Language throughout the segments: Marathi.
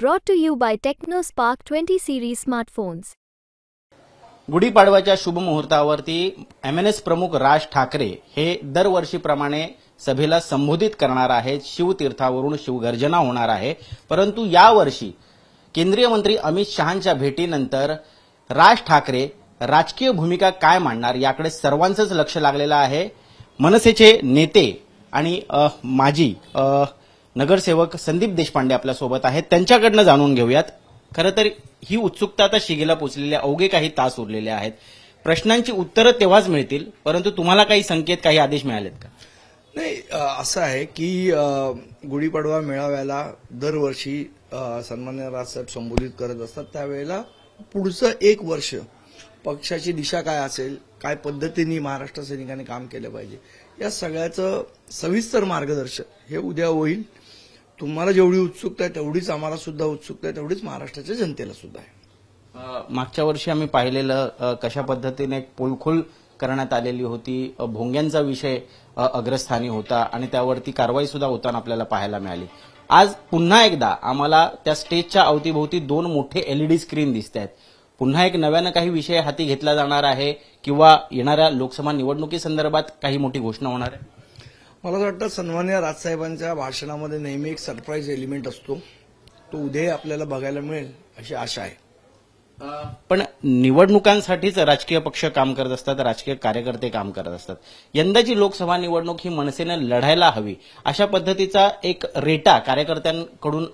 Brought to you by TechnoSpark 20 series smartphones. गुढीपाडव्याच्या शुभ मुहूर्तावरती एमएनएस प्रमुख राज ठाकरे हे दरवर्षीप्रमाणे सभेला संबोधित करणार आहेत. शिवतीर्थावरून शिवगर्जना होणार आहे. परंतु यावर्षी केंद्रीय मंत्री अमित शहांच्या भेटीनंतर राज ठाकरे राजकीय भूमिका काय मांडणार याकडे सर्वांचंच लक्ष लागलेलं आहे. मनसेचे नेते आणि माजी नगरसेवक संदीप देशपांडे आपल्या सोबत आहेत. त्यांच्याकडनं जाणून घेऊयात. खरं तर ही उत्सुकता आता शिगेला पोचलेली आहे. अवघे काही तास उरलेले आहेत. प्रश्नांची उत्तरं तेव्हाच मिळतील. परंतु तुम्हाला काही संकेत, काही आदेश मिळालेत का? नाही, असं आहे की गुढीपाडवा मेळाव्याला दरवर्षी सन्माननीय राजसाहेब संबोधित करत असतात. त्यावेळेला पुढचं एक वर्ष पक्षाची दिशा काय असेल, काय पद्धतीने महाराष्ट्र सैनिकांनी काम केलं पाहिजे, या सगळ्याचं सविस्तर मार्गदर्शन हे उद्या होईल. तुम्हाला जेवढी उत्सुकता आहे तेवढीच आम्हाला सुद्धा उत्सुकता आहे, तेवढीच महाराष्ट्राच्या जनतेला सुद्धा आहे. मागच्या वर्षी आम्ही पाहिलेलं कशा पद्धतीने पोलखोल करण्यात आलेली होती. भोंग्यांचा विषय अग्रस्थानी होता आणि त्यावरती कारवाई सुद्धा होताना आपल्याला पाहायला मिळाली. आज पुन्हा एकदा आम्हाला त्या स्टेजच्या अवतीभोवती दोन मोठे एलईडी स्क्रीन दिसत आहेत. पुन्हा एक नव्यानं काही विषय हाती घेतला जाणार आहे किंवा येणाऱ्या लोकसभा निवडणुकीसंदर्भात काही मोठी घोषणा होणार आहे? मला असं वाटतं सन्माननीय राजसाहेबांच्या भाषणामध्ये नेहमी एक सरप्राईज एलिमेंट असतो. तो उद्या आपल्याला बघायला मिळेल अशी आशा आहे. पण निवडणुकांसाठीच राजकीय पक्ष काम करत असतात, राजकीय कार्यकर्ते काम करत असतात. यंदाची लोकसभा निवडणूक ही मनसेनं लढायला हवी अशा पद्धतीचा एक रेटा कार्यकर्त्यांकडून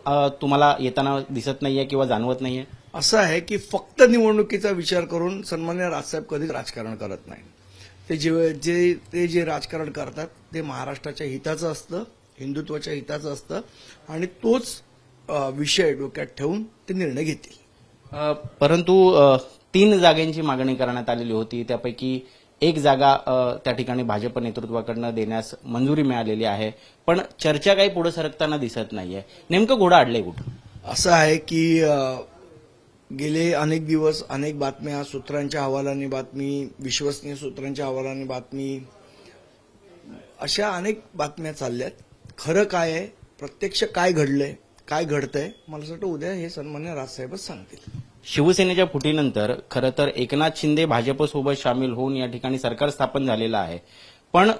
तुम्हाला येताना दिसत नाहीये किंवा जाणवत नाहीये? असं आहे की फक्त निवडणुकीचा विचार करून सन्माननीय राजसाहेब कधीच राजकारण करत नाही. ते जे राजकारण करतात ते महाराष्ट्राच्या हिताचं असतं, हिंदुत्वाच्या हिताचं असतं आणि तोच विषय डोक्यात ठेवून ते निर्णय घेतील. परंतु 3 जागांची मागणी करण्यात आलेली होती. त्यापैकी एक जागा त्या ठिकाणी भाजप नेतृत्वाकडनं देण्यास मंजुरी मिळालेली आहे. पण चर्चा काही पुढे सरकताना दिसत नाहीये. नेमकं घोडं अडलंय कुठं? असं आहे की गेले अनेक दिवस अनेक बातम्या, सूत्रांच्या हवालाने बातमी, विश्वसनीय सूत्रांच्या हवालाने बातमी, अशा अनेक बातम्या चालल्यात. खरं काय आहे, प्रत्यक्ष काय घडलंय, काय घडतंय, मला असं वाटतं उद्या हे सन्माननीय राजसाहेबच सांगतील. शिवसेनेच्या फुटीनंतर खरं तर एकनाथ शिंदे भाजपसोबत सामील होऊन या ठिकाणी सरकार स्थापन झालेलं आहे. पण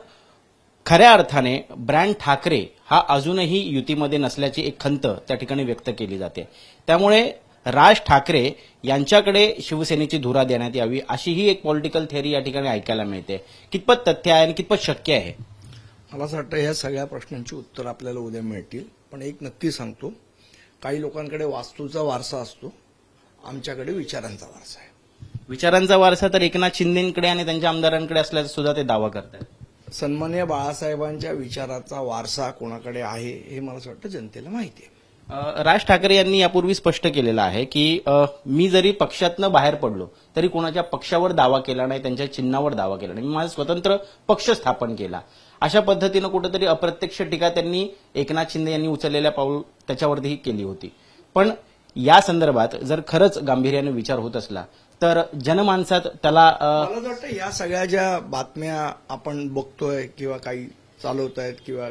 खऱ्या अर्थाने ब्रँड ठाकरे हा अजूनही युतीमध्ये नसल्याची एक खंत त्या ठिकाणी व्यक्त केली जाते. त्यामुळे राज ठाकरे यांच्याकडे शिवसेनेची धुरा देण्यात यावी अशीही एक पॉलिटिकल थिअरी या ठिकाणी ऐकायला मिळते. कितपत तथ्य आहे आणि कितपत शक्य आहे? मला असं वाटतं या सगळ्या प्रश्नांची उत्तर आपल्याला उद्या मिळतील. पण एक नक्की सांगतो, काही लोकांकडे वास्तूचा वारसा असतो, आमच्याकडे विचारांचा वारसा आहे. विचारांचा वारसा तर एकनाथ शिंदेकडे आणि त्यांच्या आमदारांकडे असल्याचा सुद्धा ते दावा करतात. सन्माननीय बाळासाहेबांच्या विचाराचा वारसा कोणाकडे आहे हे मला असं वाटतं जनतेला माहिती आहे. राज ठाकरे यांनी यापूर्वी स्पष्ट केलेलं आहे की मी जरी पक्षातनं बाहेर पडलो तरी कोणाच्या पक्षावर दावा केला नाही, त्यांच्या चिन्हावर दावा केला नाही. मी माझा स्वतंत्र पक्ष स्थापन केला. अशा पद्धतीनं कुठेतरी अप्रत्यक्ष टीका त्यांनी एकनाथ शिंदे यांनी उचललेल्या पाऊल त्याच्यावरतीही केली होती. पण या संदर्भात जर खरंच गांभीर्याने विचार होत असला तर जनमानसात त्याला मला वाटतं या सगळ्या ज्या बातम्या आपण बघतोय किंवा काही चालवत आहेत किंवा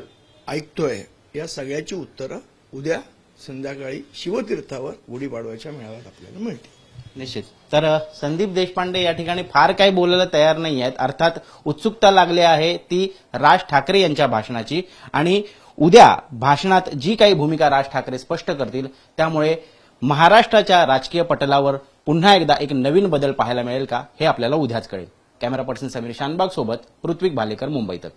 ऐकतोय, या सगळ्याची उत्तरं उद्या संध्याकाळी शिवतीर्थावर गुढीपाडव्याच्या मेळाव्यात आपल्याला मिळतील. निश्चित. तर संदीप देशपांडे या ठिकाणी फार काही बोलायला तयार नाही आहेत. अर्थात उत्सुकता लागली आहे ती राज ठाकरे यांच्या भाषणाची आणि उद्या भाषणात जी काही भूमिका राज ठाकरे स्पष्ट करतील त्यामुळे महाराष्ट्राच्या राजकीय पटलावर पुन्हा एकदा एक नवीन बदल पाहायला मिळेल का हे आपल्याला उद्याच कळेल. कॅमेरा पर्सन समीर शानबाग सोबत ऋत्विक भालेकर, मुंबई तक.